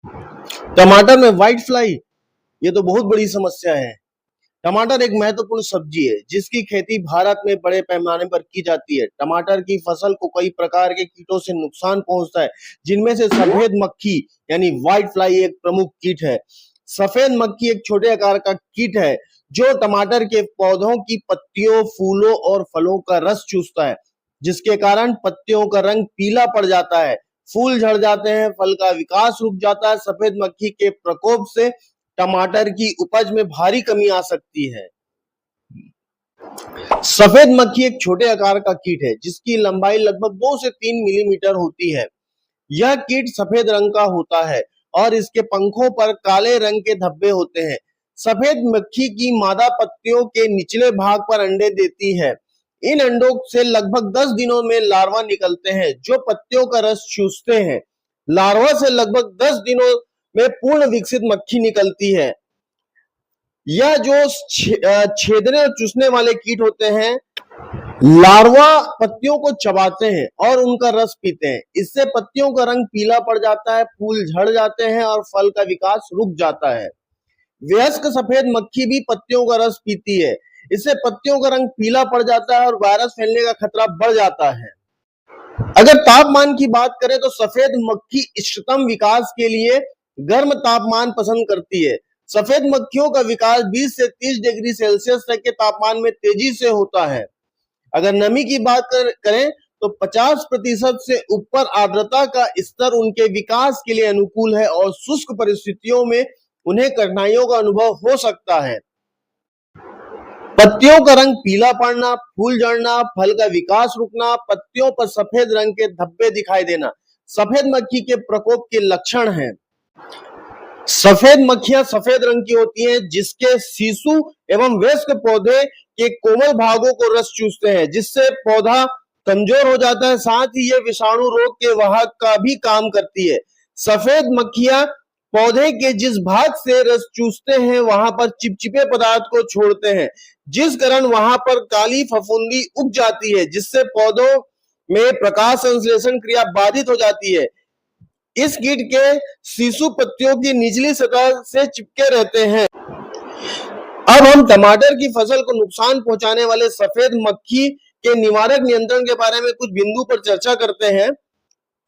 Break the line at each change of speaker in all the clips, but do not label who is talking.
टमाटर में white fly, ये तो बहुत बड़ी समस्या है। टमाटर एक महत्वपूर्ण सब्जी है जिसकी खेती भारत में बड़े पैमाने पर की जाती है। टमाटर की फसल को कई प्रकार के कीटों से नुकसान पहुंचता है, जिनमें से सफेद मक्खी यानी व्हाइट फ्लाई एक प्रमुख कीट है। सफेद मक्खी एक छोटे आकार का कीट है जो टमाटर के पौधों की पत्तियों, फूलों और फलों का रस चूसता है, जिसके कारण पत्तियों का रंग पीला पड़ जाता है, फूल झड़ जाते हैं, फल का विकास रुक जाता है। सफेद मक्खी के प्रकोप से टमाटर की उपज में भारी कमी आ सकती है। सफेद मक्खी एक छोटे आकार का कीट है जिसकी लंबाई लगभग 2 से 3 मिलीमीटर होती है। यह कीट सफेद रंग का होता है और इसके पंखों पर काले रंग के धब्बे होते हैं। सफेद मक्खी की मादा पत्तियों के निचले भाग पर अंडे देती है। इन अंडों से लगभग 10 दिनों में लार्वा निकलते हैं जो पत्तियों का रस चूसते हैं। लार्वा से लगभग 10 दिनों में पूर्ण विकसित मक्खी निकलती है। यह जो छेदने और चूसने वाले कीट होते हैं, लार्वा पत्तियों को चबाते हैं और उनका रस पीते हैं। इससे पत्तियों का रंग पीला पड़ जाता है, फूल झड़ जाते हैं और फल का विकास रुक जाता है। वयस्क सफेद मक्खी भी पत्तियों का रस पीती है। इससे पत्तियों का रंग पीला पड़ जाता है और वायरस फैलने का खतरा बढ़ जाता है। अगर तापमान की बात करें तो सफेद मक्खी इष्टतम विकास के लिए गर्म तापमान पसंद करती है। सफेद मक्खियों का विकास 20 से 30 डिग्री सेल्सियस तक के तापमान में तेजी से होता है। अगर नमी की बात करें तो 50% से ऊपर आर्द्रता का स्तर उनके विकास के लिए अनुकूल है और शुष्क परिस्थितियों में उन्हें कठिनाइयों का अनुभव हो सकता है। पत्तियों का रंग पीला पड़ना, फूल झड़ना, फल का विकास रुकना, पत्तियों पर सफेद रंग के धब्बे दिखाई देना सफेद मक्खी के प्रकोप के लक्षण हैं। सफेद मक्खियां सफेद रंग की होती हैं जिसके शिशु एवं वयस्क पौधे के कोमल भागों को रस चूसते हैं, जिससे पौधा कमजोर हो जाता है। साथ ही ये विषाणु रोग के वाहक का भी काम करती है। सफेद मक्खियां पौधे के जिस भाग से रस चूसते हैं वहां पर चिपचिपे पदार्थ को छोड़ते हैं, जिस कारण वहां पर काली फफूंदी उग जाती है, जिससे पौधों में प्रकाश संश्लेषण क्रिया बाधित हो जाती है। इस कीट के शिशु पत्तियों की निचली सतह से चिपके रहते हैं। अब हम टमाटर की फसल को नुकसान पहुंचाने वाले सफेद मक्खी के निवारक नियंत्रण के बारे में कुछ बिंदु पर चर्चा करते हैं।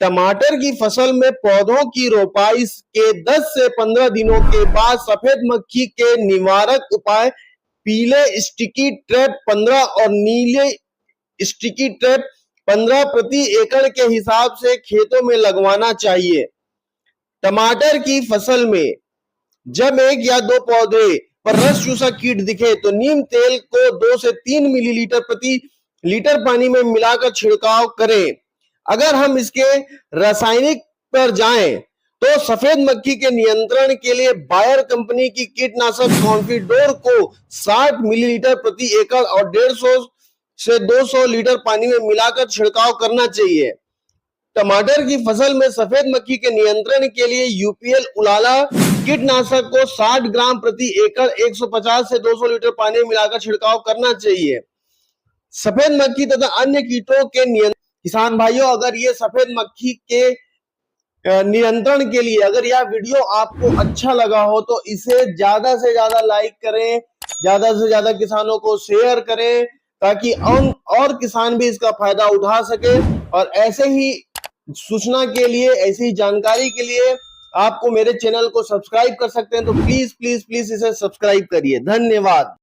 टमाटर की फसल में पौधों की रोपाई के 10 से 15 दिनों के बाद सफेद मक्खी के निवारक उपाय पीले स्टिकी ट्रैप 15 और नीले स्टिकी ट्रैप 15 प्रति एकड़ के हिसाब से खेतों में लगवाना चाहिए। टमाटर की फसल में जब 1 या 2 पौधे पर रस चूसा कीट दिखे तो नीम तेल को 2 से 3 मिलीलीटर प्रति लीटर पानी में मिलाकर छिड़काव करें। अगर हम इसके रासायनिक पर जाएं तो सफेद मक्खी के नियंत्रण के लिए बायर कंपनी की कीटनाशक कॉन्फिडोर को 60 मिलीलीटर प्रति एकड़ और 150 से 200 लीटर पानी में मिलाकर छिड़काव करना चाहिए। टमाटर की फसल में सफेद मक्खी के नियंत्रण के लिए यूपीएल उलाला कीटनाशक को 60 ग्राम प्रति एकड़ 150 से 200 लीटर पानी में मिलाकर छिड़काव करना चाहिए। सफेद मक्खी तथा अन्य कीटों के किसान भाइयों, अगर ये सफेद मक्खी के नियंत्रण के लिए अगर यह वीडियो आपको अच्छा लगा हो तो इसे ज्यादा से ज्यादा लाइक करें, ज्यादा से ज्यादा किसानों को शेयर करें ताकि और किसान भी इसका फायदा उठा सके। और ऐसे ही सूचना के लिए, ऐसी ही जानकारी के लिए आपको मेरे चैनल को सब्सक्राइब कर सकते हैं, तो प्लीज प्लीज प्लीज इसे सब्सक्राइब करिए। धन्यवाद।